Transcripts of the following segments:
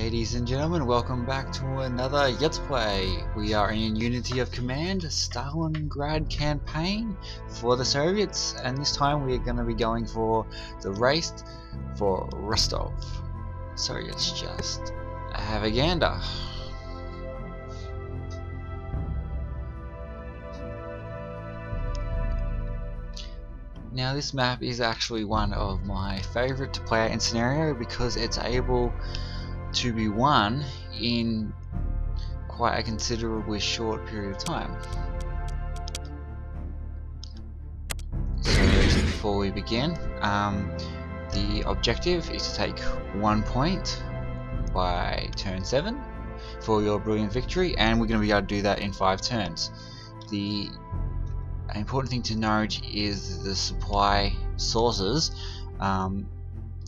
Ladies and gentlemen, welcome back to another Let's Play. We are in Unity of Command, Stalingrad campaign for the Soviets, and this time we are going to be going for the race for Rostov. So let's just have a gander. Now this map is actually one of my favourite to play out in scenario because it's able to be won in quite a considerably short period of time. So just before we begin, the objective is to take 1 point by turn 7 for your brilliant victory, and we're going to be able to do that in 5 turns. The important thing to note is the supply sources.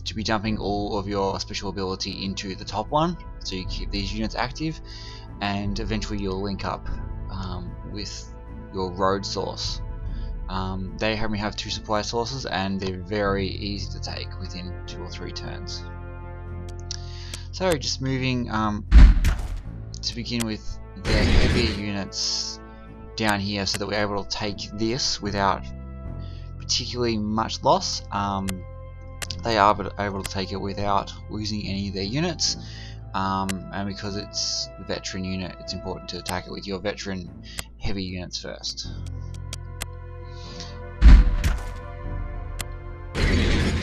To be dumping all of your special ability into the top one, so you keep these units active, and eventually you'll link up with your road source. They have 2 supply sources, and they're very easy to take within 2 or 3 turns. So just moving to begin with the heavier units down here, so that we're able to take this without particularly much loss. They are able to take it without losing any of their units, and because it's the veteran unit, it's important to attack it with your veteran heavy units first.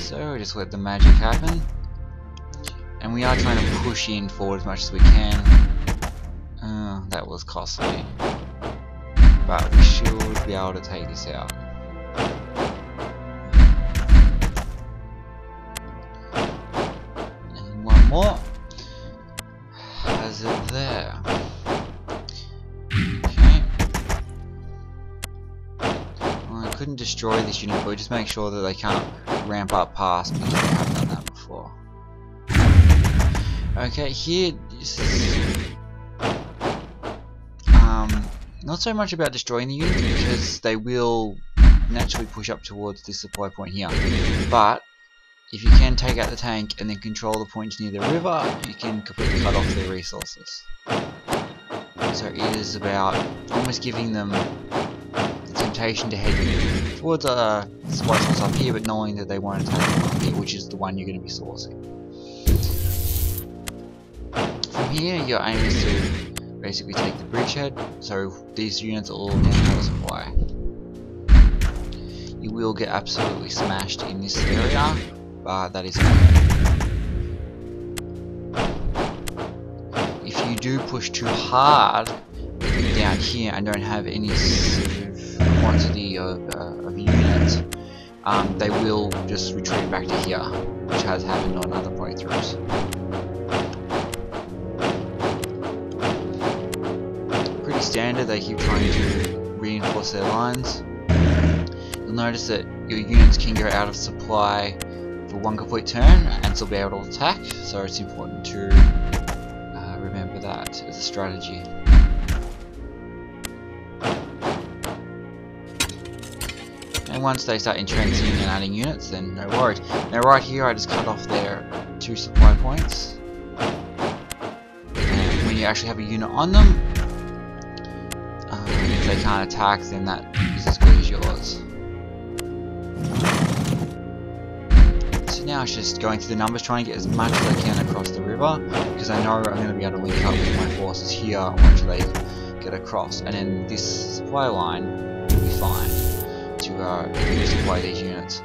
So just let the magic happen, and we are trying to push in forward as much as we can. That was costly, but we should be able to take this out. More has it there. Okay. Well, I couldn't destroy this unit, but just make sure that they can't ramp up past because I have done that before. Okay, here this is not so much about destroying the units, because they will naturally push up towards this supply point here, but if you can take out the tank and then control the points near the river, you can completely cut off their resources. So it is about almost giving them the temptation to head towards a supply source up here, but knowing that they won't attack them up here, which is the one you're going to be sourcing. From here, your aim is to basically take the bridgehead, so these units are all now out of supply. You will get absolutely smashed in this area, but that is okay. If you do push too hard down here and don't have any sort of quantity of units, they will just retreat back to here, which has happened on other playthroughs. Pretty standard, they keep trying to reinforce their lines. You'll notice that your units can go out of supply for 1 complete turn and still be able to attack, so it's important to remember that as a strategy. And once they start entrenching and adding units, then no worries. Now right here I just cut off their 2 supply points, and when you actually have a unit on them, if they can't attack, then that is as good as yours. Now it's just going through the numbers, trying to get as much as I can across the river, because I know I'm going to be able to link up with my forces here once they get across, and then this supply line will be fine to supply these units.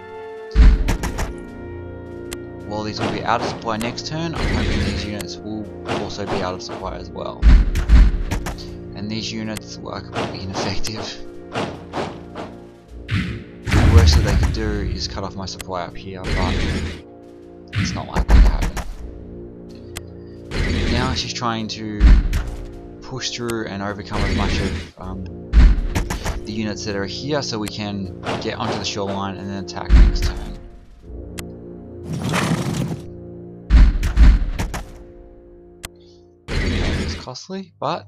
While these will be out of supply next turn, I'm hoping these units will also be out of supply as well. And these units were completely ineffective. The worst that they could do is cut off my supply up here, but it's not likely to happen. Now she's trying to push through and overcome as much of the units that are here, so we can get onto the shoreline and then attack next turn. It's costly, but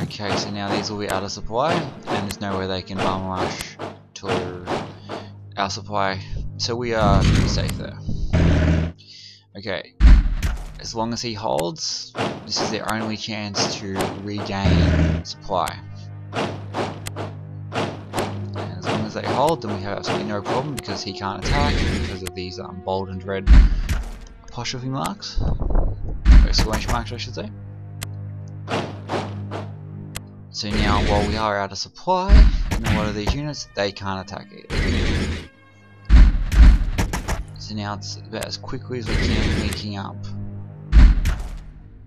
okay, so now these will be out of supply, and there's no way they can bum rush to our supply, so we are pretty safe there. Okay, as long as he holds, this is their only chance to regain supply. And as long as they hold, then we have absolutely no problem, because he can't attack because of these bold and red apostrophe marks, exclamation marks I should say. So now, while we are out of supply in a lot of these units, they can't attack it. So now it's about as quickly as we can linking up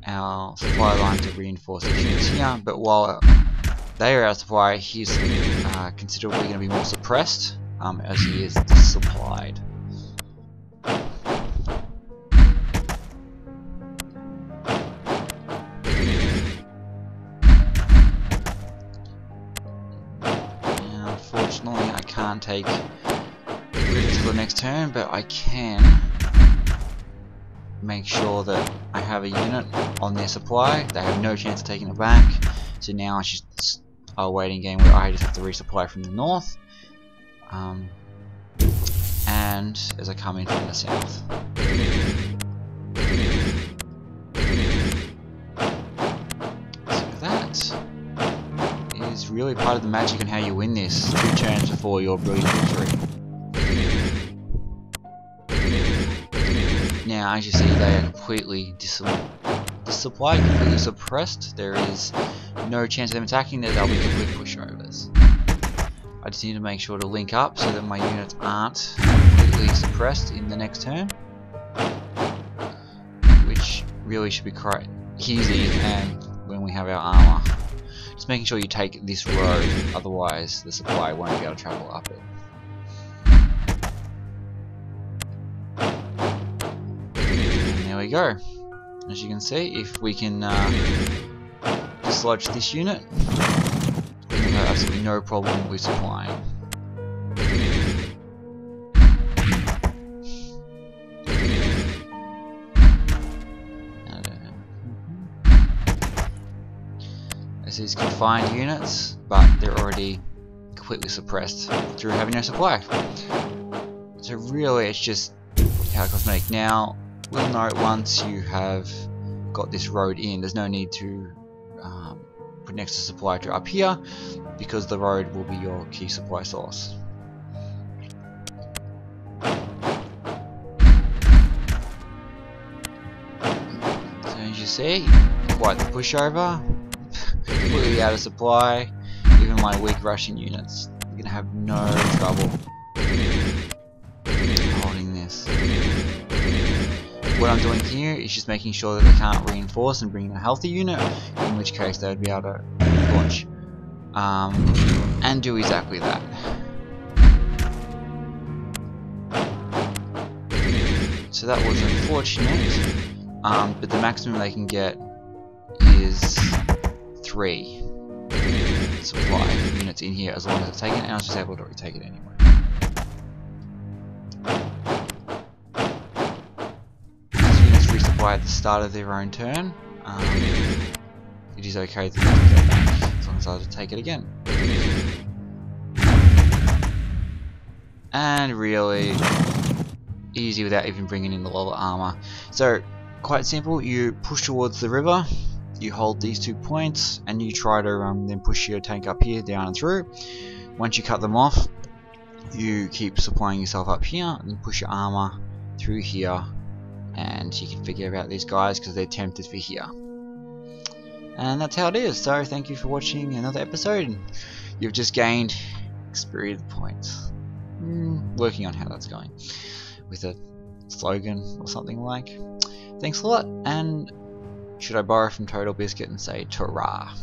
our supply line to reinforce these units here, but while they are out of supply, he's considerably going to be more suppressed as he is supplied. Unfortunately, I can't take River until the next turn, but I can make sure that I have a unit on their supply. They have no chance of taking it back, so now it's just a waiting game where I just have to resupply from the north, and as I come in from the south. So that is really part of the magic on how you win this 2 turns before your brilliant victory. Now, as you see, they are completely supplied, completely suppressed. There is no chance of them attacking. They'll be complete pushovers. I just need to make sure to link up so that my units aren't completely suppressed in the next turn, which really should be quite easy. And when we have our armor, just making sure you take this road, otherwise the supply won't be able to travel up it. There we go. As you can see, if we can dislodge this unit, we'll have absolutely no problem with supplying. This is confined units, but they're already completely suppressed through having no supply. So really, it's just how cosmetic. Now, we'll note once you have got this road in, there's no need to put next to supply to up here, because the road will be your key supply source. So as you see, quite the pushover, completely out of supply. Even my weak Russian units are going to have no trouble holding this. What I'm doing here is just making sure that they can't reinforce and bring in a healthy unit, in which case they would be able to launch and do exactly that. So that was unfortunate, but the maximum they can get is 3 supply units in here as long as it's taken, and I was just able to retake it anyway. At the start of their own turn, it is okay to go back as long as I just take it again. And really easy without even bringing in the lot of armor. So quite simple, you push towards the river, you hold these 2 points, and you try to then push your tank up here, down and through. Once you cut them off, you keep supplying yourself up here, and push your armor through here, and you can figure out these guys because they're tempted for here. And that's how it is. So thank you for watching another episode. You've just gained experience points. Working on how that's going with a slogan or something like. Thanks a lot, and should I borrow from Total Biscuit and say ta-ra?